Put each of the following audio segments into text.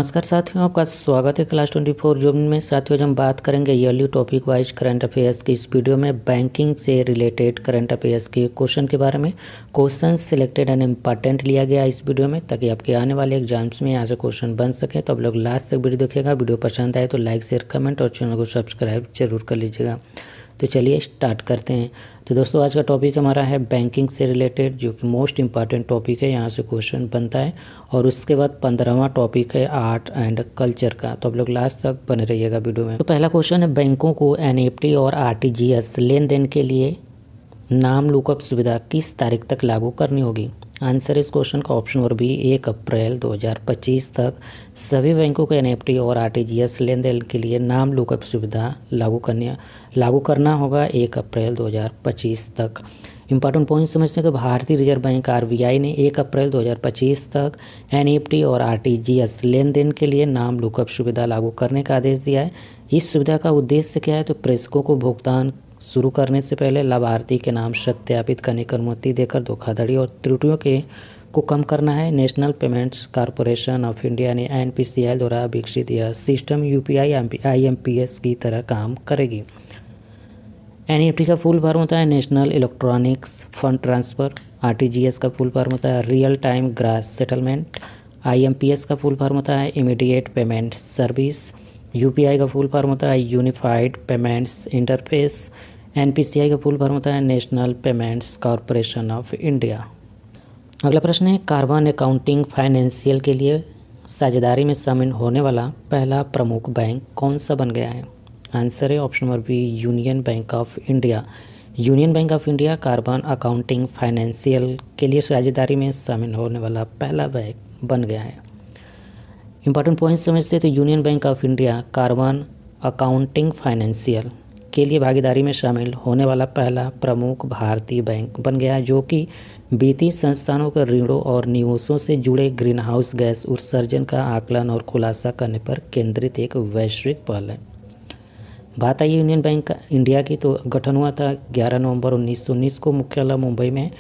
नमस्कार साथियों, आपका स्वागत है क्लास 24 जून में। साथियों, आज हम बात करेंगे yearly topic wise current affairs की। इस वीडियो में बैंकिंग से रिलेटेड करंट अफेयर्स के क्वेश्चन के बारे में क्वेश्चन सिलेक्टेड एंड इम्पॉर्टेंट लिया गया इस वीडियो में, ताकि आपके आने वाले एग्जाम्स में यहाँ से क्वेश्चन बन सके। तो आप लोग लास्ट तक वीडियो देखिएगा। वीडियो पसंद आए तो लाइक शेयर कमेंट और चैनल को सब्सक्राइब जरूर कर लीजिएगा। तो चलिए स्टार्ट करते हैं। तो दोस्तों, आज का टॉपिक हमारा है बैंकिंग से रिलेटेड, जो कि मोस्ट इंपॉर्टेंट टॉपिक है। यहाँ से क्वेश्चन बनता है। और उसके बाद 15वां टॉपिक है आर्ट एंड कल्चर का। तो आप लोग लास्ट तक बने रहिएगा वीडियो में। तो पहला क्वेश्चन है, बैंकों को एनईएफटी और आरटीजीएस लेन देन के लिए नाम लुकअप सुविधा किस तारीख तक लागू करनी होगी? आंसर इस क्वेश्चन का ऑप्शन नंबर बी 1 अप्रैल 2025 तक सभी बैंकों को एनईएफटी और आरटीजीएस लेन देन के लिए नाम लुकअप सुविधा लागू करना होगा 1 अप्रैल 2025 तक। इंपॉर्टेंट पॉइंट समझते हैं। तो भारतीय रिजर्व बैंक आरबीआई ने 1 अप्रैल 2025 तक एनईएफटी और आरटीजीएस लेन देन के लिए नाम लुकअप सुविधा लागू करने का आदेश दिया है। इस सुविधा का उद्देश्य क्या है? तो प्रेषकों को भुगतान शुरू करने से पहले लाभार्थी के नाम सत्यापित करने की अनुमति देकर धोखाधड़ी और त्रुटियों को कम करना है। National payments corporation of India ने एनपीसीआई द्वारा विकसित यह सिस्टम यूपीआई आईएमपीएस की तरह काम करेगी। एनईएफटी का फुल फॉर्म होता है national electronics fund transfer. RTGS का फुल फॉर्म होता है real time gross settlement. IMPS का फुल फॉर्म होता है इमीडिएट पेमेंट सर्विस। यूपीआई का फुल फॉर्म होता है यूनिफाइड पेमेंट्स इंटरफेस। एनपीसीआई का फुल फॉर्म होता है national payments corporation of India. अगला प्रश्न है, कार्बन अकाउंटिंग फाइनेंशियल के लिए साझेदारी में शामिल होने वाला पहला प्रमुख बैंक कौन सा बन गया है? आंसर है option number B Union Bank of India. Union Bank of India carbon accounting financial के लिए साझेदारी में शामिल होने वाला पहला बैंक बन गया है। इंपॉर्टेंट पॉइंट्स समझते हैं। तो union Bank of India carbon accounting financial के लिए भागीदारी में शामिल होने वाला पहला प्रमुख भारतीय बैंक बन गया है, जो कि वित्तीय संस्थानों के ऋणों और निवेशों से जुड़े ग्रीन हाउस गैस उत्सर्जन का आकलन और खुलासा करने पर केंद्रित एक वैश्विक पहल है। बात आई यूनियन बैंक इंडिया की, तो गठन हुआ था 11 नवंबर 1919 को। मुख्यालय मुंबई में।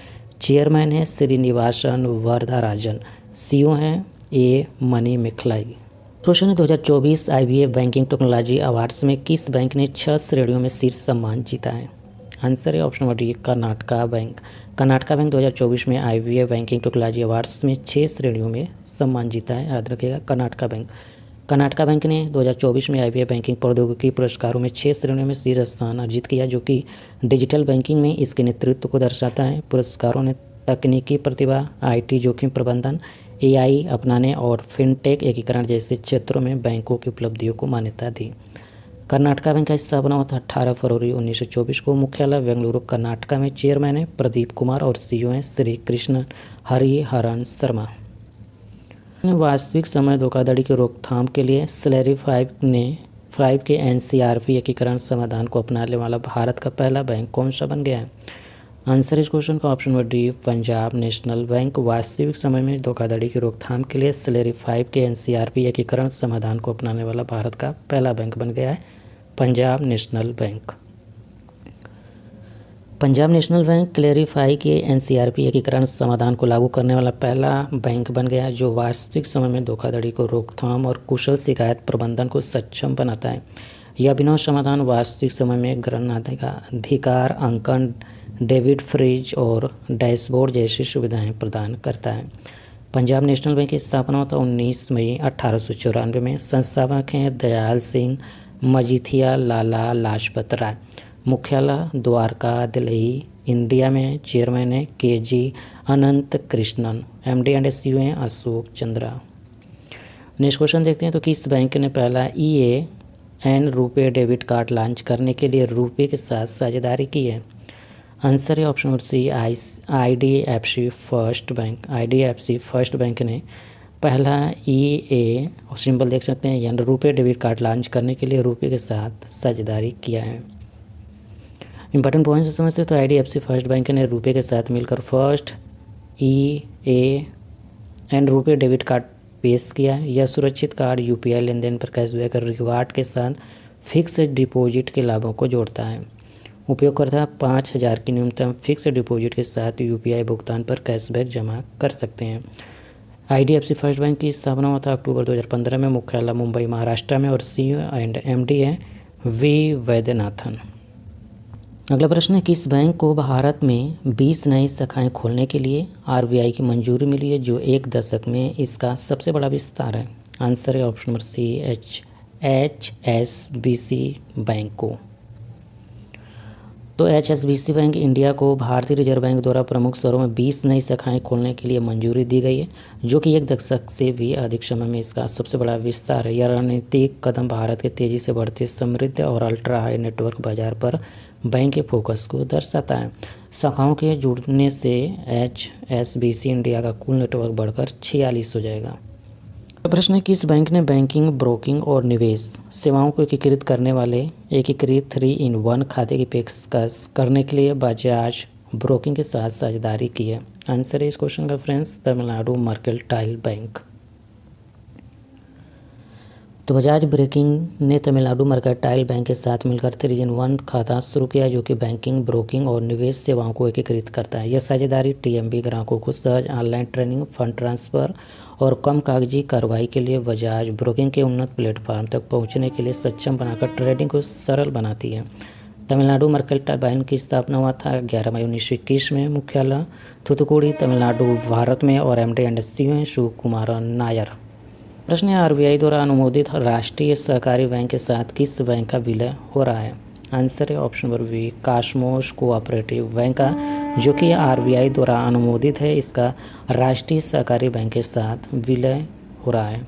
चेयरमैन है श्रीनिवासन वरदराजन। सीईओ हैं ए मनी मिखलाई। क्वेश्चन है, 2024 आईबीए बैंकिंग टेक्नोलॉजी अवार्ड्स में किस बैंक ने 6 श्रेणियों में शीर्ष सम्मान जीता है? आंसर है option number D Karnataka bank. Karnataka bank 2024 में आईबीए बैंकिंग टेक्नोलॉजी अवार्ड्स में 6 श्रेणियों में सम्मान जीता है। याद रखिएगा, कर्नाटका बैंक ने 2024 में आईबीए बैंकिंग प्रौद्योगिकी पुरस्कारों में 6 श्रेणियों में शीर्ष स्थान अर्जित किया, जो कि डिजिटल बैंकिंग में इसके नेतृत्व को दर्शाता है। पुरस्कारों ने तकनीकी प्रतिभा, आईटी जोखिम प्रबंधन, एआई अपनाने और फिनटेक एकीकरण जैसे क्षेत्रों में बैंकों की उपलब्धियों को मान्यता दी। कर्नाटका बैंक का स्थापना हुआ था 18 फरवरी 1924 को। मुख्यालय बेंगलुरु कर्नाटका में। चेयरमैन है प्रदीप कुमार और सीईओ हैं श्री कृष्ण हरिहरन शर्मा। वास्तविक समय धोखाधड़ी की रोकथाम के लिए स्लैरी 5 के एनसीआरपी एकीकरण समाधान को अपनाने वाला भारत का पहला बैंक कौन सा बन गया है? आंसर इस क्वेश्चन का option number D Punjab national bank. वास्तविक समय में धोखाधड़ी की रोकथाम के लिए स्लैरी 5 के एनसीआरपी एकीकरण समाधान को अपनाने वाला भारत का पहला बैंक बन गया है Punjab national bank. Punjab national bank clarify के एनसीआरपी एकीकरण समाधान को लागू करने वाला पहला बैंक बन गया, जो वास्तविक समय में धोखाधड़ी को रोकथाम और कुशल शिकायत प्रबंधन को सक्षम बनाता है। यह अभिनव समाधान वास्तविक समय में ग्राहकाधिकार अंकन, डेबिट फ्रीज और डैशबोर्ड जैसी सुविधाएं प्रदान करता है। पंजाब नेशनल बैंक की स्थापना होता 19 मई 1894 में। संस्थापक हैं दयाल सिंह मजीठिया, लाला लाजपत राय। मुख्यालय द्वारका, दिल्ली, इंडिया में। चेयरमैन है KG Anant Krishnan. MD and CEO हैं अशोक चंद्रा। नेक्स्ट क्वेश्चन देखते हैं। तो किस बैंक ने पहला EAN RuPay debit card launch करने के लिए रुपे के साथ साझेदारी की है? आंसर है option number C IDFC first bank. IDFC first bank ने पहला EA सिंबल देख सकते हैं यानी रुपे डेबिट कार्ड लॉन्च करने के लिए रुपे के साथ साझेदारी किया है। इंपॉर्टेंट पॉइंट से समझते हैं। तो IDFC फर्स्ट बैंक ने रुपे के साथ मिलकर first EAN RuPay debit card पेश किया है। यह सुरक्षित कार्ड यूपीआई लेन देन पर कैशबैक और रिवार्ड के साथ फिक्स डिपॉजिट के लाभों को जोड़ता है। उपयोगकर्ता 5,000 की न्यूनतम फिक्स डिपॉजिट के साथ यूपीआई भुगतान पर कैशबैक जमा कर सकते हैं। IDFC फर्स्ट बैंक की स्थापना हुआ था अक्टूबर 2015 में, मुख्यालय मुंबई महाराष्ट्र में, और CEO एंड MD है वी वैद्यनाथन। अगला प्रश्न है, किस बैंक को भारत में 20 नई शाखाएं खोलने के लिए RBI की मंजूरी मिली है, जो एक दशक में इसका सबसे बड़ा विस्तार है? आंसर है option number C, HSBC bank को। तो HSBC बैंक इंडिया को भारतीय रिजर्व बैंक द्वारा प्रमुख शहरों में 20 नई शाखाएं खोलने के लिए मंजूरी दी गई है, जो कि एक दशक से भी अधिक समय में इसका सबसे बड़ा विस्तार है। यह रणनीतिक कदम भारत के तेजी से बढ़ते समृद्ध और अल्ट्रा हाई नेटवर्क बाजार पर बैंक के फोकस को दर्शाता है। शाखाओं के जुड़ने से HSBC इंडिया का कुल नेटवर्क बढ़कर 46 हो जाएगा। प्रश्न है, किस बैंक ने बैंकिंग, ब्रोकिंग और निवेश सेवाओं को एकीकृत करने वाले एकीकृत 3-in-1 खाते की पेशकश करने के लिए बजाज ब्रोकिंग के साथ साझेदारी की है? आंसर है इस क्वेश्चन का फ्रेंड्स, तमिलनाडु मर्केंटाइल बैंक। तो बजाज ब्रोकिंग ने तमिलनाडु मर्केंटाइल बैंक के साथ मिलकर 3-in-1 खाता शुरू किया, जो कि बैंकिंग, ब्रोकिंग और निवेश सेवाओं को एकीकृत करता है। यह साझेदारी TMB ग्राहकों को सहज ऑनलाइन ट्रेडिंग, फंड ट्रांसफ़र और कम कागजी कार्रवाई के लिए बजाज ब्रोकिंग के उन्नत प्लेटफॉर्म तक पहुंचने के लिए सक्षम बनाकर ट्रेडिंग को सरल बनाती है। तमिलनाडु मर्केंटाइल बैंक की स्थापना हुआ था 11 मई 1921 में, मुख्यालय थूथुकुडी तमिलनाडु भारत में, और MD एंड CEO हैं शिव कुमार नायर। प्रश्न है, RBI द्वारा अनुमोदित राष्ट्रीय सहकारी बैंक के साथ किस बैंक का विलय हो रहा है? आंसर है option number B, Cosmos Cooperative Bank का, जो कि RBI द्वारा अनुमोदित है। इसका राष्ट्रीय सहकारी बैंक के साथ विलय हो रहा है।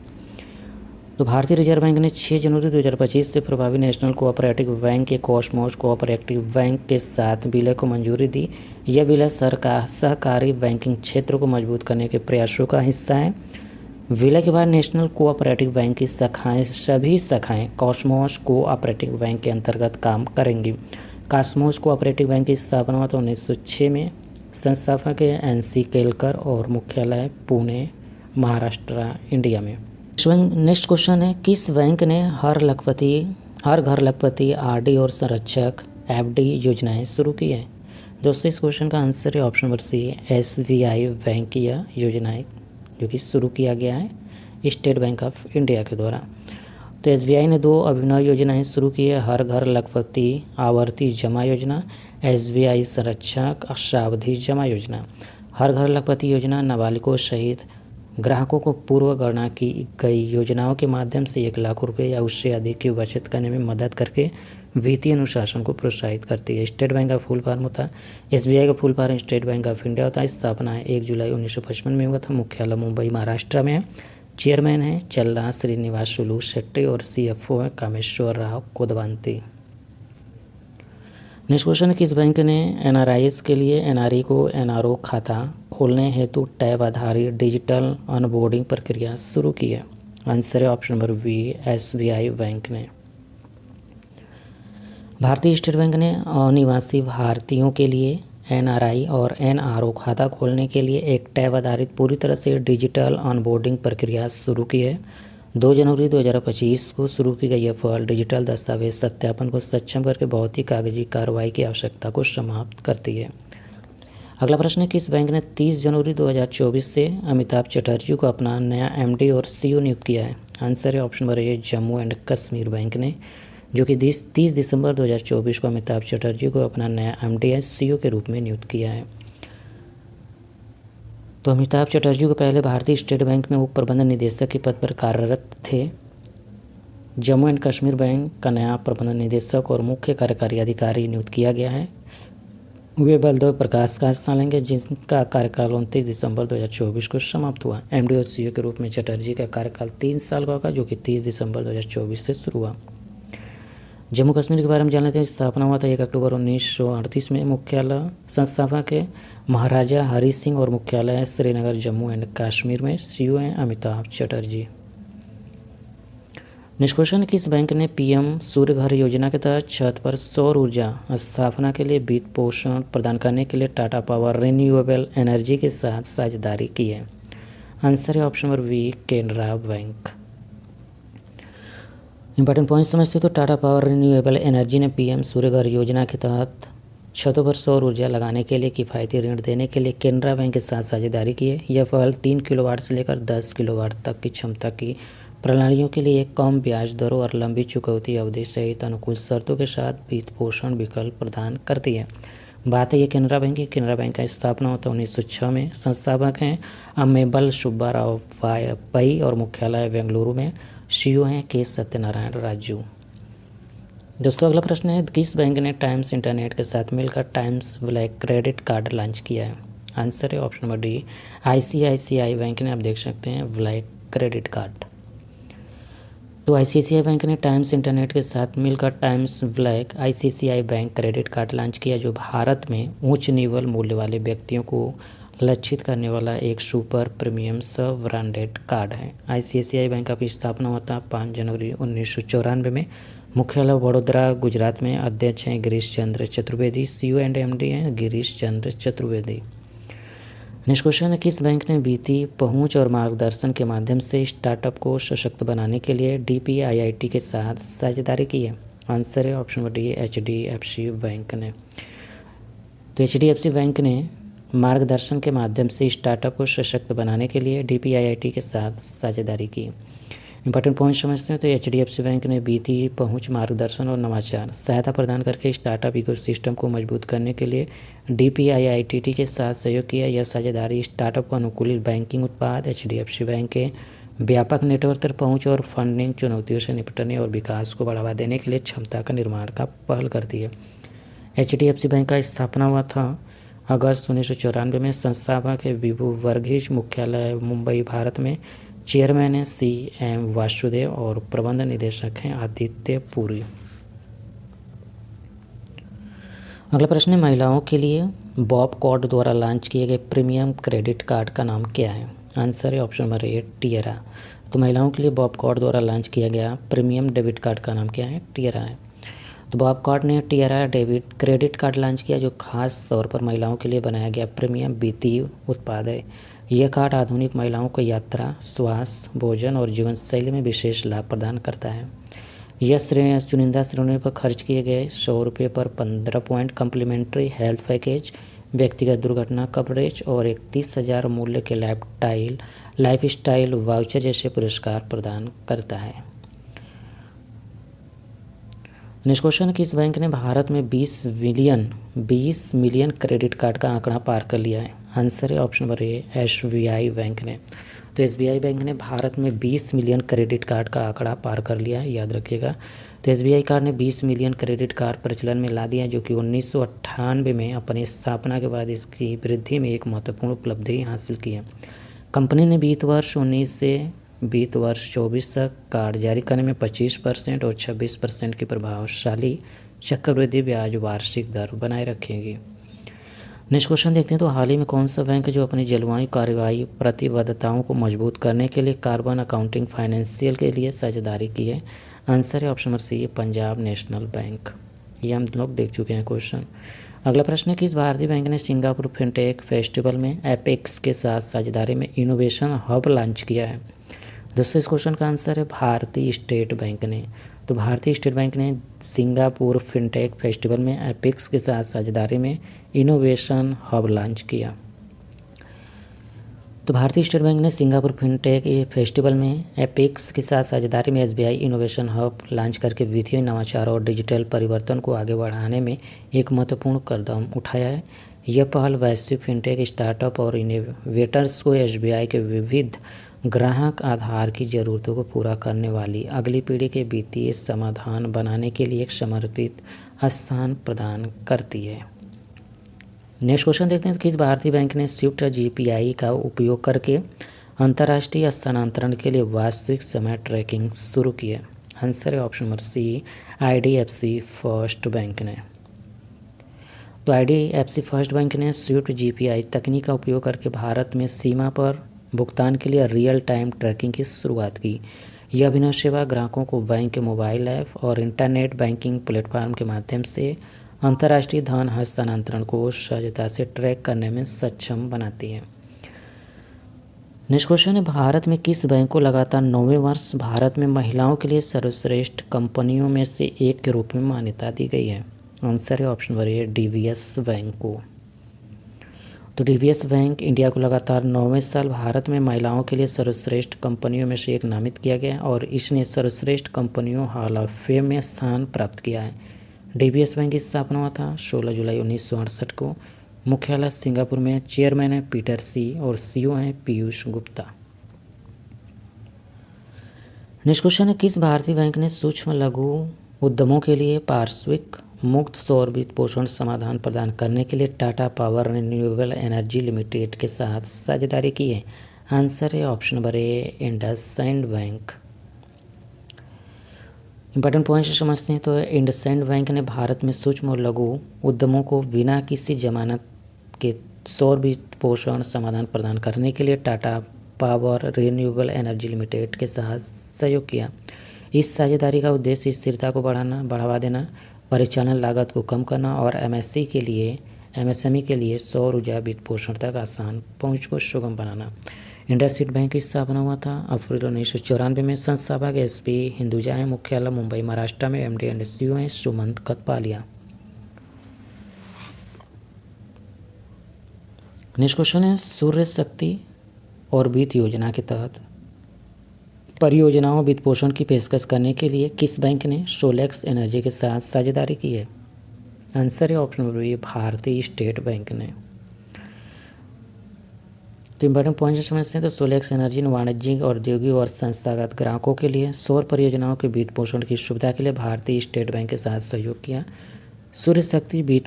तो भारतीय रिजर्व बैंक ने 6 जनवरी 2025 से प्रभावी नेशनल कोऑपरेटिव बैंक के कॉसमोस कोऑपरेटिव बैंक के साथ विलय को मंजूरी दी। यह विलय सहकारी बैंकिंग क्षेत्र को मजबूत करने के प्रयासों का हिस्सा है। विलय के बाद नेशनल कोऑपरेटिव बैंक की सभी शाखाएं कॉसमोस कोऑपरेटिव बैंक के अंतर्गत काम करेंगी। कॉसमोस कोऑपरेटिव बैंक की स्थापना हुआ 1906 में। संस्थापक NC केलकर और मुख्यालय पुणे, महाराष्ट्र, इंडिया में। नेक्स्ट क्वेश्चन है, किस बैंक ने हर घर लखपति RD और संरक्षक FD योजनाएं शुरू की है? दोस्तों इस क्वेश्चन का आंसर है option number C, SBI bank की यह योजनाएं जो कि शुरू किया गया है स्टेट बैंक ऑफ इंडिया के द्वारा। तो SBI ने 2 अभिनव योजनाएं शुरू की है, हर घर लखपति आवर्ती जमा योजना, SBI संरक्षक सावधि जमा योजना। हर घर लखपति योजना नाबालिगों सहित ग्राहकों को पूर्व गणना की गई योजनाओं के माध्यम से 1 लाख रुपये या उससे अधिक की बचत करने में मदद करके वित्तीय अनुशासन को प्रोत्साहित करती है। स्टेट बैंक का फुल फॉर्म होता है, SBI का full form state bank of India होता है। स्थापना 1 जुलाई 1955 में हुआ था। मुख्यालय मुंबई महाराष्ट्र में है। चेयरमैन है चल्ला श्रीनिवासुलु शेट्टी और CFO है कामेश्वर राव कोदवांती। नेक्स्ट क्वेश्चन है, किस बैंक ने NRIs के लिए NRE को NRO खाता खोलने हेतु टैब आधारित डिजिटल ऑनबोर्डिंग प्रक्रिया शुरू की है? आंसर है option number B, SBI bank ने। भारतीय स्टेट बैंक ने अनिवासी भारतीयों के लिए NRI और NRO खाता खोलने के लिए एक टैब आधारित पूरी तरह से डिजिटल ऑनबोर्डिंग प्रक्रिया शुरू की है। 2 जनवरी 2025 को शुरू की गई यह पहल डिजिटल दस्तावेज सत्यापन को सक्षम करके भौतिक कागजी कार्रवाई की आवश्यकता को समाप्त करती है। अगला प्रश्न है, किस बैंक ने 30 जनवरी 2024 से अमिताभ चटर्जी को अपना नया MD और CEO नियुक्त किया है? आंसर है option number A, Jammu and Kashmir bank ने, जो कि 30 दिसंबर 2024 को अमिताभ चटर्जी को अपना नया MD या CEO के रूप में नियुक्त किया है। तो अमिताभ चटर्जी को पहले भारतीय स्टेट बैंक में उप प्रबंधन निदेशक के पद पर कार्यरत थे। जम्मू एंड कश्मीर बैंक का नया प्रबंधन निदेशक और मुख्य कार्यकारी अधिकारी नियुक्त किया गया है। वे बलदेव प्रकाश का स्थान लेंगे, जिनका कार्यकाल 29 दिसंबर 2024 को समाप्त हुआ। MD और CEO के रूप में चटर्जी का कार्यकाल 3 साल का होगा, जो कि 30 दिसंबर 2024 से शुरू हुआ। जम्मू कश्मीर के बारे में जान लेते हैं। स्थापना हुआ था 1 अक्टूबर 1938 में। मुख्यालय संस्थापक है महाराजा हरि सिंह और मुख्यालय है श्रीनगर, जम्मू एंड कश्मीर में। CEO हैं अमिताभ चटर्जी। नेक्स्ट क्वेश्चन है, किस बैंक ने PM सूर्य घर योजना के तहत छत पर सौर ऊर्जा स्थापना के लिए वित्त पोषण प्रदान करने के लिए टाटा पावर रिन्यूएबल एनर्जी के साथ साझेदारी की है? आंसर है option number B, Canara bank. Important point समझते तो टाटा पावर रिन्यूएबल एनर्जी ने PM सूर्य घर योजना के तहत छतों पर सौर ऊर्जा लगाने के लिए किफ़ायती ऋण देने के लिए केनरा बैंक के साथ साझेदारी की है। यह पहल 3 किलोवाट से लेकर 10 किलोवाट तक की क्षमता की प्रणालियों के लिए कम ब्याज दरों और लंबी चुकौती अवधि सहित अनुकूल शर्तों के साथ वित्त पोषण विकल्प प्रदान करती है। बात है ये केनरा बैंक की। केनरा बैंक का स्थापना होता 1906 में। संस्थापक हैं अम्मेबल सुब्बाराव पई और मुख्यालय बेंगलुरु में। सीईओ हैं के सत्यनारायण राजू। दोस्तों अगला प्रश्न है, किस बैंक ने टाइम्स इंटरनेट के साथ मिलकर times black credit card launch किया है? आंसर है option number D, ICICI bank ने। आप देख सकते हैं ब्लैक क्रेडिट कार्ड। तो आईसीआईसीआई बैंक ने टाइम्स इंटरनेट के साथ मिलकर times black ICICI bank credit card launch किया, जो भारत में उच्च निवल मूल्य वाले व्यक्तियों को लक्षित करने वाला एक सुपर प्रीमियम सब ब्रांडेड कार्ड है। आईसीआईसीआई बैंक की स्थापना होता 5 जनवरी 1994 में। मुख्यालय वडोदरा गुजरात में। अध्यक्ष हैं Girish Chandra Chaturvedi. CEO and MD हैं गिरीश चंद्र चतुर्वेदी। नेक्स्ट क्वेश्चन है, किस बैंक ने वित्तीय पहुंच और मार्गदर्शन के माध्यम से स्टार्टअप को सशक्त बनाने के लिए डीपीआईआईटी के साथ साझेदारी की है? आंसर है option number D, HDFC bank ने। तो एचडीएफसी बैंक ने मार्गदर्शन के माध्यम से स्टार्टअप को सशक्त बनाने के लिए डीपीआईआईटी के साथ साझेदारी की। इंपॉर्टेंट पॉइंट समझते हैं। तो एचडीएफसी बैंक ने वित्तीय पहुंच, मार्गदर्शन और नवाचार सहायता प्रदान करके स्टार्टअप इकोसिस्टम को मजबूत करने के लिए डीपीआईआईटी के साथ सहयोग किया। यह साझेदारी स्टार्टअप को अनुकूलित बैंकिंग उत्पाद, एचडीएफसी बैंक के व्यापक नेटवर्क तक पहुँच और फंडिंग चुनौतियों से निपटने और विकास को बढ़ावा देने के लिए क्षमता का निर्माण का पहल करती है। एचडीएफसी बैंक का स्थापना हुआ था अगस्त 1994 में। संस्थापक है विभू वर्गीज। मुख्यालय मुंबई भारत में। चेयरमैन हैं CM वासुदेव और प्रबंध निदेशक हैं आदित्य पुरी। अगला प्रश्न है, महिलाओं के लिए बॉब कॉर्ड द्वारा लॉन्च किए गए प्रीमियम क्रेडिट कार्ड का नाम क्या है? आंसर है ऑप्शन नंबर ए, टियरा। तो महिलाओं के लिए बॉब कॉर्ड द्वारा लॉन्च किया गया प्रीमियम डेबिट कार्ड का नाम क्या है? टियरा है। तो बॉब कॉर्ड ने टियरा डेबिट क्रेडिट कार्ड लॉन्च किया, जो खास तौर पर महिलाओं के लिए बनाया गया प्रीमियम वित्तीय उत्पाद है। यह कार्ड आधुनिक महिलाओं को यात्रा, स्वास्थ्य, भोजन और जीवन शैली में विशेष लाभ प्रदान करता है। यह चुनिंदा श्रेणियों पर खर्च किए गए 100 रुपये पर 15 पॉइंट कम्प्लीमेंट्री हेल्थ पैकेज, व्यक्तिगत दुर्घटना कवरेज और 31,000 मूल्य के लाइफ स्टाइल वाउचर जैसे पुरस्कार प्रदान करता है। नेक्स्ट क्वेश्चन, किस बैंक ने भारत में 20 मिलियन क्रेडिट कार्ड का आंकड़ा पार कर लिया है? आंसर है option number A, SBI bank ने। तो एसबीआई बैंक ने भारत में 20 मिलियन क्रेडिट कार्ड का आंकड़ा पार कर लिया है, याद रखिएगा। तो एसबीआई कार्ड ने 20 मिलियन क्रेडिट कार्ड प्रचलन में ला दिया, जो कि 1998 में अपनी स्थापना के बाद इसकी वृद्धि में एक महत्वपूर्ण उपलब्धि हासिल की है। कंपनी ने वित्त वर्ष 19 से वित्त वर्ष 24 तक कार्ड जारी करने में 25% और 26% की प्रभावशाली चक्रवृद्धि ब्याज वार्षिक दर बनाए रखेंगी। नेक्स्ट क्वेश्चन देखते हैं। तो हाल ही में कौन सा बैंक है जो अपनी जलवायु कार्रवाई प्रतिबद्धताओं को मजबूत करने के लिए कार्बन अकाउंटिंग फाइनेंशियल के लिए साझेदारी की है? आंसर है option number C, Punjab national bank. ये हम लोग देख चुके हैं क्वेश्चन। अगला प्रश्न है, किस भारतीय बैंक ने सिंगापुर फिनटेक फेस्टिवल में एपेक्स के साथ साझेदारी में इनोवेशन हब लॉन्च किया है? दोस्तों इस क्वेश्चन का आंसर है भारतीय स्टेट बैंक ने। तो भारतीय स्टेट बैंक ने सिंगापुर फिनटेक फेस्टिवल में एपेक्स के साथ साझेदारी में इनोवेशन हब लॉन्च किया। तो भारतीय स्टेट बैंक ने सिंगापुर फिनटेक फेस्टिवल में एपेक्स के साथ साझेदारी में एसबीआई इनोवेशन हब लॉन्च करके वित्तीय नवाचार और डिजिटल परिवर्तन को आगे बढ़ाने में एक महत्वपूर्ण कदम उठाया है। यह पहल वैश्विक फिनटेक स्टार्टअप और इनोवेटर्स को एसबीआई के विविध ग्राहक आधार की ज़रूरतों को पूरा करने वाली अगली पीढ़ी के वित्तीय समाधान बनाने के लिए एक समर्पित स्थान प्रदान करती है। नेक्स्ट क्वेश्चन देखते हैं। किस भारतीय बैंक ने स्विफ्ट जीपीआई का उपयोग करके अंतर्राष्ट्रीय स्थानांतरण के लिए वास्तविक समय ट्रैकिंग शुरू की है? आंसर है option number C, IDFC first bank ने। तो आईडीएफसी फर्स्ट बैंक ने स्विफ्ट जीपीआई तकनीक का उपयोग करके भारत में सीमा पर भुगतान के लिए रियल टाइम ट्रैकिंग की शुरुआत की। यह अभिनव सेवा ग्राहकों को बैंक के मोबाइल ऐप और इंटरनेट बैंकिंग प्लेटफॉर्म के माध्यम से अंतर्राष्ट्रीय धन हस्तांतरण को सहजता से ट्रैक करने में सक्षम बनाती है। नेक्स्ट क्वेश्चन है, भारत में किस बैंक को लगातार 9वें वर्ष भारत में महिलाओं के लिए सर्वश्रेष्ठ कंपनियों में से एक के रूप में मान्यता दी गई है? आंसर है option number A DVS bank को। तो डीवीएस बैंक इंडिया को लगातार 9वें साल भारत में महिलाओं के लिए सर्वश्रेष्ठ कंपनियों में से एक नामित किया गया और इसने सर्वश्रेष्ठ कंपनियों हॉल ऑफ फेम में स्थान प्राप्त किया है। डीवीएस बैंक की स्थापना हुआ था 16 जुलाई 1968 को। मुख्यालय सिंगापुर में। चेयरमैन है पीटर सी और सीईओ हैं पीयूष गुप्ता। नेक्स्ट क्वेश्चन है, किस भारतीय बैंक ने सूक्ष्म लघु उद्यमों के लिए पार्श्विक मुक्त सौर वित्त पोषण समाधान प्रदान करने के लिए Tata power renewable energy limited के साथ साझेदारी की है? आंसर है option number A IndusInd bank. Important point से समझते हैं। तो इंडसइंड बैंक ने भारत में सूक्ष्म और लघु उद्यमों को बिना किसी जमानत के सौर वित्त पोषण समाधान प्रदान करने के लिए Tata power renewable energy limited के साथ सहयोग किया। इस साझेदारी का उद्देश्य स्थिरता को बढ़ावा देना, परिचालन लागत को कम करना और एमएसएमई के लिए सौर ऊर्जा वित्त पोषण तक आसान पहुंच को सुगम बनाना। इंडसइंड बैंक की स्थापना हुआ था अप्रैल 1994 में। संस्थापक एसपी हिंदुजा है। मुख्यालय मुंबई महाराष्ट्र में। एमडी एंड सीईओ हैं सुमंत कथपालिया। नेक्स्ट क्वेश्चन है, सूर्य शक्ति और वित्त योजना के तहत परियोजनाओं वित्त पोषण की पेशकश करने के लिए किस बैंक ने सोलेक्स एनर्जी के साथ साझेदारी की है? आंसर है ऑप्शन नंबर बी भारतीय स्टेट बैंक ने। तो इंपॉर्टेंट पॉइंट समझते हैं। तो सोलेक्स एनर्जी ने वाणिज्यिक, औद्योगिक और संस्थागत ग्राहकों के लिए सौर परियोजनाओं के वित्त पोषण की सुविधा के लिए भारतीय स्टेट बैंक के साथ सहयोग किया। सूर्य शक्ति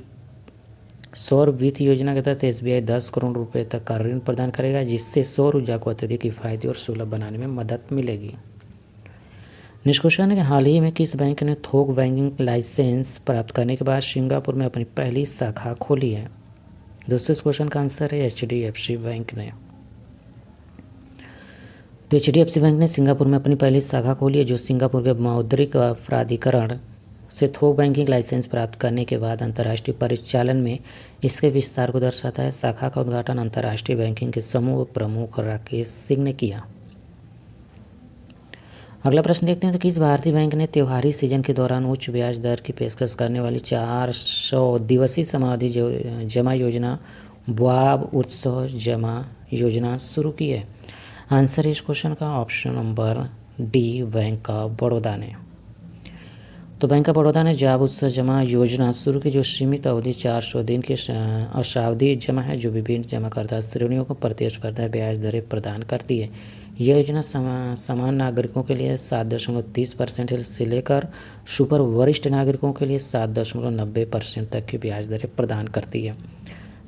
सौर वित्त योजना के तहत एसबीआई 10 करोड़ रुपए तक का ऋण प्रदान करेगा, जिससे सौर ऊर्जा को अत्यधिक किफायती और सुलभ बनाने में मदद मिलेगी। नेक्स्ट क्वेश्चन है कि हाल ही में किस बैंक ने थोक बैंकिंग लाइसेंस प्राप्त करने के बाद सिंगापुर में अपनी पहली शाखा खोली है? दोस्तों इस क्वेश्चन का आंसर है एचडीएफसी बैंक ने। तो एचडीएफसी बैंक ने सिंगापुर में अपनी पहली शाखा खोली है, जो सिंगापुर के मौद्रिक प्राधिकरण से थोक बैंकिंग लाइसेंस प्राप्त करने के बाद अंतर्राष्ट्रीय परिचालन में इसके विस्तार को दर्शाता है। शाखा का उद्घाटन अंतर्राष्ट्रीय बैंकिंग के समूह प्रमुख राकेश सिंह ने किया। अगला प्रश्न देखते हैं। तो किस भारतीय बैंक ने त्योहारी सीजन के दौरान उच्च ब्याज दर की पेशकश करने वाली 400 दिवसीय समाधि जमा योजना वाब उत्सव जमा योजना शुरू की है? आंसर है इस क्वेश्चन का option number D bank of Baroda ने। तो बैंक ऑफ बड़ौदा ने जाब उत्सव जमा योजना शुरू की, जो सीमित अवधि 400 दिन की अवधि जमा है, जो विभिन्न जमाकर्ता श्रेणियों को प्रतिस्पर्धा ब्याज दरें प्रदान करती है। यह योजना समान नागरिकों के लिए 7.30% से लेकर सुपर वरिष्ठ नागरिकों के लिए 7.90% तक की ब्याज दरें प्रदान करती है।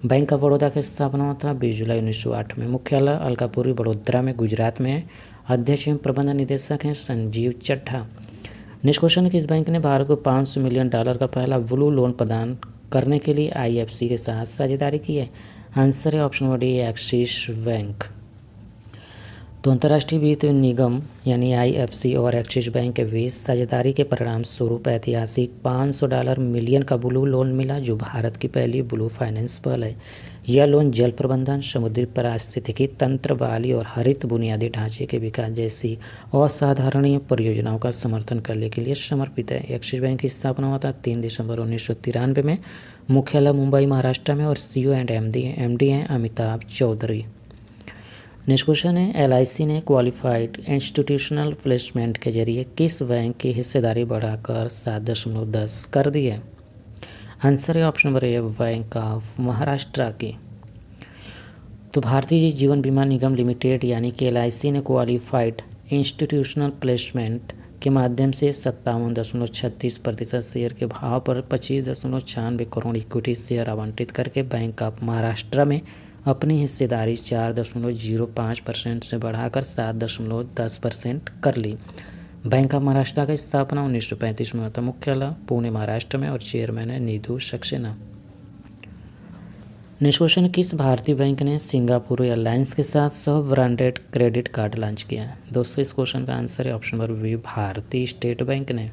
बैंक ऑफ बड़ौदा की स्थापना हुआ था 20 जुलाई 1908 में। मुख्यालय अलकापुरी वडोदरा में गुजरात में है। अध्यक्ष एवं प्रबंध निदेशक हैं संजीव चड्ढा। नेक्स्ट क्वेश्चन है, किस बैंक ने भारत को $500 मिलियन का पहला ब्लू लोन प्रदान करने के लिए आईएफसी के साथ साझेदारी की है? आंसर है option number D axis bank. तो अंतर्राष्ट्रीय वित्त निगम यानी आईएफसी और एक्सिस बैंक के बीच साझेदारी के परिणाम स्वरूप ऐतिहासिक $500 मिलियन का ब्लू लोन मिला, जो भारत की पहली ब्लू फाइनेंस पहल है। यह लोन जल प्रबंधन, समुद्री पारिस्थितिकी तंत्र बहाली और हरित बुनियादी ढांचे के विकास जैसी असाधारणीय परियोजनाओं का समर्थन करने के लिए समर्पित है। एक्सिस बैंक की स्थापना हुआ था 3 दिसंबर 1993 में। मुख्यालय मुंबई महाराष्ट्र में और सीईओ एंड एमडी हैं अमिताभ चौधरी। नेक्स्ट क्वेश्चन है, एलआईसी ने क्वालिफाइड इंस्टीट्यूशनल प्लेसमेंट के जरिए किस बैंक की हिस्सेदारी बढ़ाकर 7.10 कर दी है? आंसर है option number A bank of Maharashtra की। तो भारतीय जीवन बीमा निगम लिमिटेड यानी कि एलआईसी ने क्वालिफाइड इंस्टीट्यूशनल प्लेसमेंट के माध्यम से 57.36% शेयर के भाव पर 25.96 करोड़ इक्विटी शेयर आवंटित करके बैंक ऑफ महाराष्ट्र में अपनी हिस्सेदारी 4.05% से बढ़ाकर 7.10% कर ली। बैंक ऑफ महाराष्ट्र का स्थापना 1935 में हुआ था। मुख्यालय पुणे महाराष्ट्र में और चेयरमैन है नीधु सक्सेना। नेक्स्ट क्वेश्चन, किस भारतीय बैंक ने सिंगापुर एयरलाइंस के साथ सह ब्रांडेड क्रेडिट कार्ड लॉन्च किया है? दोस्तों इस क्वेश्चन का आंसर है ऑप्शन नंबर बी भारतीय स्टेट बैंक ने।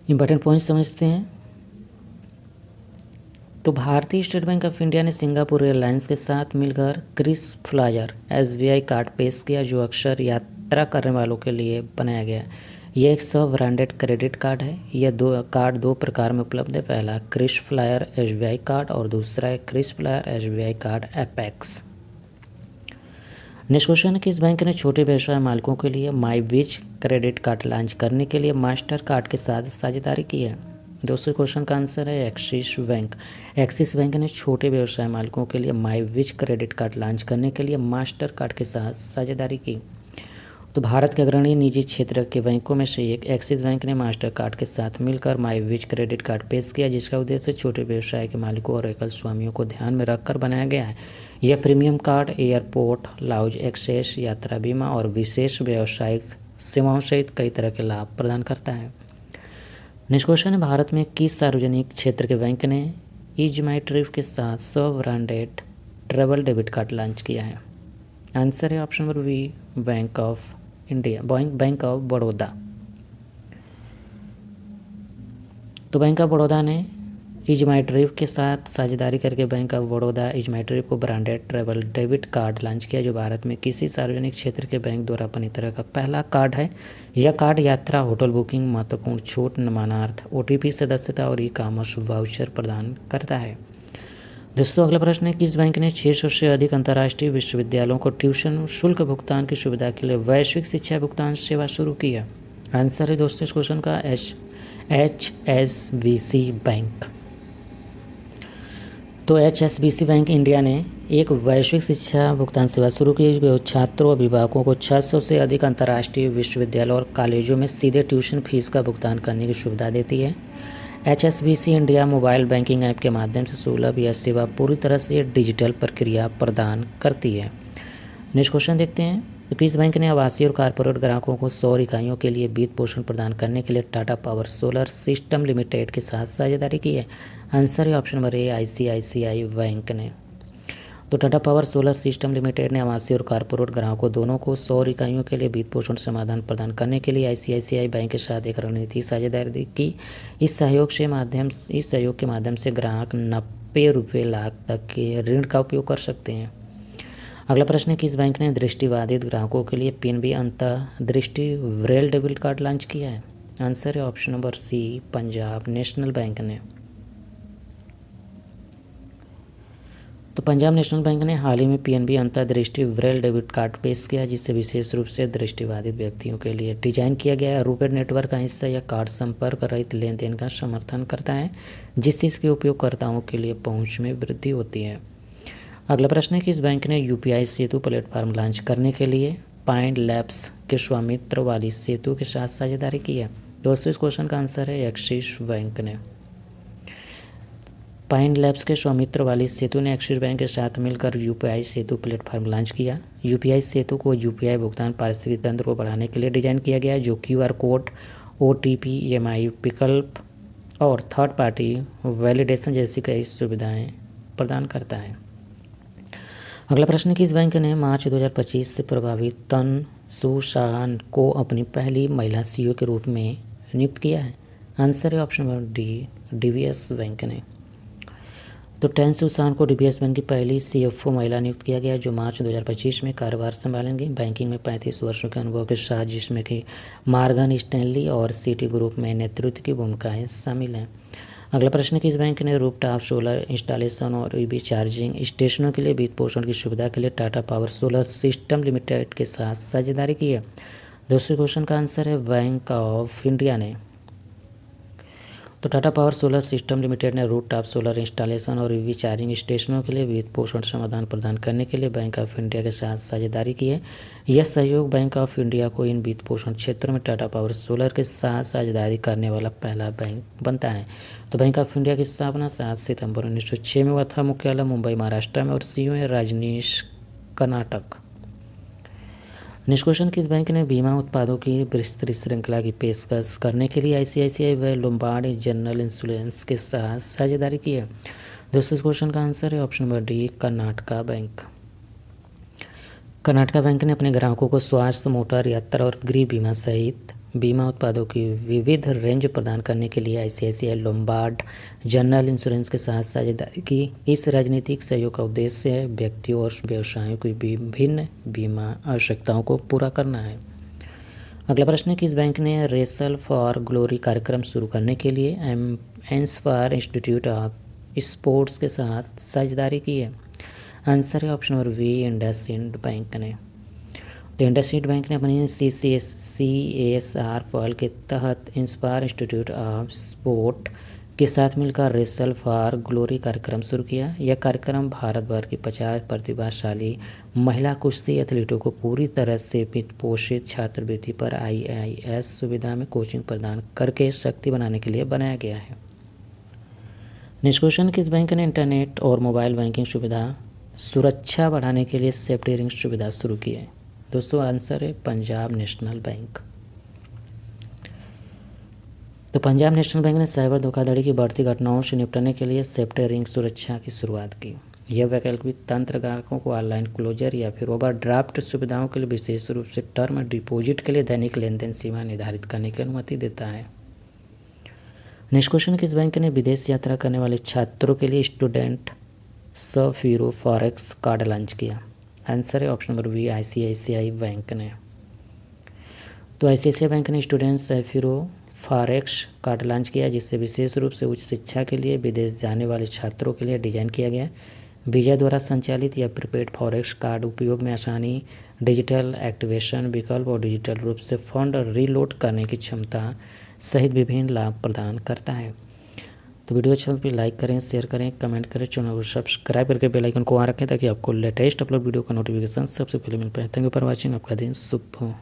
इंपॉर्टेंट पॉइंट समझते हैं। तो भारतीय स्टेट बैंक ऑफ इंडिया ने सिंगापुर एयरलाइंस के साथ मिलकर क्रिस फ्लायर एसबीआई कार्ड पेश किया, जो अक्सर यात्रा करने वालों के लिए बनाया गया। यह एक सब ब्रांडेड क्रेडिट कार्ड है। यह दो प्रकार में उपलब्ध है। पहला क्रिश फ्लायर एसबीआई कार्ड और दूसरा है KrisFlyer SBI card Apex. Next question है, किस बैंक ने छोटे व्यवसाय मालिकों के लिए MyBiz credit card launch करने के लिए मास्टर कार्ड के साथ साझेदारी की है? दोस्तों क्वेश्चन का आंसर है एक्सिस बैंक। एक्सिस बैंक ने छोटे व्यवसाय मालिकों के लिए MyBiz credit card launch करने के लिए मास्टर कार्ड के साथ साझेदारी की। तो भारत के अग्रणी निजी क्षेत्र के बैंकों में से एक एक्सिस बैंक ने मास्टर कार्ड के साथ मिलकर माई विज क्रेडिट कार्ड पेश किया, जिसका उद्देश्य छोटे व्यवसाय के मालिकों और एकल स्वामियों को ध्यान में रखकर बनाया गया है। यह premium card airport lounge access, यात्रा बीमा और विशेष व्यावसायिक सेवाओं सहित कई तरह के लाभ प्रदान करता है। नेक्स्ट क्वेश्चन है, भारत में किस सार्वजनिक क्षेत्र के बैंक ने ईज माई ट्रिप के साथ सब branded travel debit card launch किया है? आंसर है option number B, Bank of India, Bank of Baroda. तो बैंक ऑफ बड़ौदा ने ईज माई ट्रिप के साथ साझेदारी करके Bank of Baroda EaseMyTrip को branded travel debit card launch किया, जो भारत में किसी सार्वजनिक क्षेत्र के बैंक द्वारा अपनी तरह का पहला कार्ड है। यह कार्ड यात्रा, होटल बुकिंग, महत्वपूर्ण छूट, मानार्थ, ओटीपी सदस्यता और ई कॉमर्स वाउचर प्रदान करता है। दोस्तों अगला प्रश्न है, किस बैंक ने 600 से अधिक अंतर्राष्ट्रीय विश्वविद्यालयों को ट्यूशन शुल्क भुगतान की सुविधा के लिए वैश्विक शिक्षा भुगतान सेवा शुरू की है? आंसर है दोस्तों इस क्वेश्चन का HSBC बैंक। तो HSBC बैंक इंडिया ने एक वैश्विक शिक्षा भुगतान सेवा शुरू की जो छात्रों और अभिभावकों को 600 से अधिक अंतर्राष्ट्रीय विश्वविद्यालयों और कॉलेजों में सीधे ट्यूशन फीस का भुगतान करने की सुविधा देती है। HSBC India mobile banking app के माध्यम से सुलभ यह सेवा पूरी तरह से डिजिटल प्रक्रिया प्रदान करती है। नेक्स्ट क्वेश्चन देखते हैं, तो किस बैंक ने आवासीय और कॉर्पोरेट ग्राहकों को सौर इकाइयों के लिए वित्त पोषण प्रदान करने के लिए Tata power solar system limited के साथ साझेदारी की है? आंसर है option number A, ICICI bank ने। तो Tata power solar system limited ने आवासीय और कॉर्पोरेट ग्राहकों दोनों को सौर इकाइयों के लिए वित्त पोषण समाधान प्रदान करने के लिए ICICI बैंक के साथ एक रणनीतिक साझेदारी की। इस सहयोग के माध्यम से ग्राहक 90 रुपये लाख तक के ऋण का उपयोग कर सकते हैं। अगला प्रश्न है, किस बैंक ने दृष्टिबाधित ग्राहकों के लिए PNB अंतर्दृष्टि ब्रेल डेबिट कार्ड लॉन्च किया है? आंसर है option number C, Punjab national Bank ने। तो पंजाब नेशनल बैंक ने हाल ही में PNB अंतर्दृष्टि ब्रेल डेबिट कार्ड पेश किया, जिसे विशेष रूप से दृष्टिबाधित व्यक्तियों के लिए डिजाइन किया गया है। रुपे नेटवर्क का हिस्सा यह कार्ड संपर्क रहित लेन देन का समर्थन करता है, जिससे इसके उपयोगकर्ताओं के लिए पहुंच में वृद्धि होती है। अगला प्रश्न है, किस बैंक ने UPI सेतु प्लेटफॉर्म लॉन्च करने के लिए पाइंड लैब्स के स्वामित्व वाली सेतु के साथ साझेदारी की है? दोस्तों इस क्वेश्चन का आंसर है एक्सिस बैंक ने। पाइंड लैब्स के स्वामित्व वाली सेतु ने एक्सिस बैंक के साथ मिलकर UPI सेतु प्लेटफॉर्म लॉन्च किया। UPI सेतु को UPI भुगतान पारिस्थितिकी तंत्र को बढ़ाने के लिए डिजाइन किया गया है, जो QR कोड, OTP, EMI विकल्प और थर्ड पार्टी वैलिडेशन जैसी कई सुविधाएं प्रदान करता है। अगला प्रश्न, किस बैंक ने मार्च 2025 से प्रभावित तन सू शान को अपनी पहली महिला CEO के रूप में नियुक्त किया है? आंसर है option number D, DBS bank ने। तो टेन सुसान को DBS बैंक की पहली CFO महिला नियुक्त किया गया, जो मार्च 2025 में कार्यभार संभालेंगी। बैंकिंग में 35 वर्षों के अनुभव के साथ, जिसमें कि मॉर्गन स्टैनली और सिटी ग्रुप में नेतृत्व की भूमिकाएं शामिल हैं। अगला प्रश्न, किस बैंक ने रूफटॉप सोलर इंस्टॉलेशन और EV चार्जिंग स्टेशनों के लिए वित्त पोषण की सुविधा के लिए Tata power solar system limited के साथ साझेदारी की है? दूसरे क्वेश्चन का आंसर है बैंक ऑफ इंडिया ने। तो Tata power solar system limited ने रूफटॉप सोलर इंस्टॉलेशन और EV चार्जिंग स्टेशनों के लिए वित्त पोषण समाधान प्रदान करने के लिए बैंक ऑफ इंडिया के साथ साझेदारी की है। यह सहयोग बैंक ऑफ इंडिया को इन वित्त पोषण क्षेत्रों में टाटा पावर सोलर के साथ साझेदारी करने वाला पहला बैंक बनता है। तो बैंक ऑफ इंडिया की स्थापना 7 सितंबर 1906 में हुआ था। मुख्यालय मुंबई महाराष्ट्र में और CEO है रजनीश, कर्नाटक। नेक्स्ट क्वेश्चन, किस बैंक ने बीमा उत्पादों की विस्तृत श्रृंखला की पेशकश करने के लिए ICICI व लोम्बार्ड जनरल इंश्योरेंस के साथ साझेदारी की है? दोस्तों इस क्वेश्चन का आंसर है option number D, Karnataka bank. Karnataka bank ने अपने ग्राहकों को स्वास्थ्य, मोटर, यात्रा और गृह बीमा सहित बीमा उत्पादों की विविध रेंज प्रदान करने के लिए ICICI लोम्बार्ड जनरल इंश्योरेंस के साथ साझेदारी की। इस राजनीतिक सहयोग का उद्देश्य है व्यक्तियों और व्यवसायों की विभिन्न बीमा आवश्यकताओं को पूरा करना है। अगला प्रश्न है, किस बैंक ने रेसल फॉर ग्लोरी कार्यक्रम शुरू करने के लिए एम्सफायर इंस्टीट्यूट ऑफ स्पोर्ट्स के साथ साझेदारी की है? आंसर है option number B, IndusInd bank ने। तो इंडसइंड बैंक ने अपनी CSR पहल के तहत इंस्पायर इंस्टीट्यूट ऑफ स्पोर्ट के साथ मिलकर रेसल फॉर ग्लोरी कार्यक्रम शुरू किया। यह कार्यक्रम भारत भर की 50 प्रतिभाशाली महिला कुश्ती एथलीटों को पूरी तरह से वित्त पोषित छात्रवृत्ति पर IAS सुविधा में कोचिंग प्रदान करके शक्ति बनाने के लिए बनाया गया है। नेक्स्ट क्वेश्चन, किस बैंक ने इंटरनेट और मोबाइल बैंकिंग सुविधा सुरक्षा बढ़ाने के लिए सेफ्टी रिंग सुविधा शुरू की है? दोस्तों आंसर है पंजाब नेशनल बैंक। तो पंजाब नेशनल बैंक ने साइबर धोखाधड़ी की बढ़ती घटनाओं से निपटने के लिए सेफ्टी रिंग सुरक्षा की शुरुआत की। यह वैकल्पिक तंत्र ग्राहकों को ऑनलाइन क्लोजर या फिर ओवरड्राफ्ट सुविधाओं के लिए विशेष रूप से टर्म डिपॉजिट के लिए दैनिक लेनदेन सीमा निर्धारित करने की अनुमति देता है। नेक्स्ट क्वेश्चन, किस बैंक ने विदेश यात्रा करने वाले छात्रों के लिए student Sapphiro forex card launch किया? आंसर है option number B, ICICI bank ने। तो ICICI बैंक ने student Sapphiro forex card launch किया, जिससे विशेष रूप से उच्च शिक्षा के लिए विदेश जाने वाले छात्रों के लिए डिजाइन किया गया। वीजा द्वारा संचालित या प्रीपेड फॉरेक्स कार्ड उपयोग में आसानी, डिजिटल एक्टिवेशन विकल्प और डिजिटल रूप से फंड रीलोड करने की क्षमता सहित विभिन्न लाभ प्रदान करता है। तो वीडियो अच्छा लगे लाइक करें, शेयर करें, कमेंट करें, चैनल को सब्सक्राइब करके बेल आइकन को ऑन रखें ताकि आपको लेटेस्ट अपलोड वीडियो का नोटिफिकेशन सबसे पहले मिल पाए। Thank you for watching. आपका दिन शुभ हो।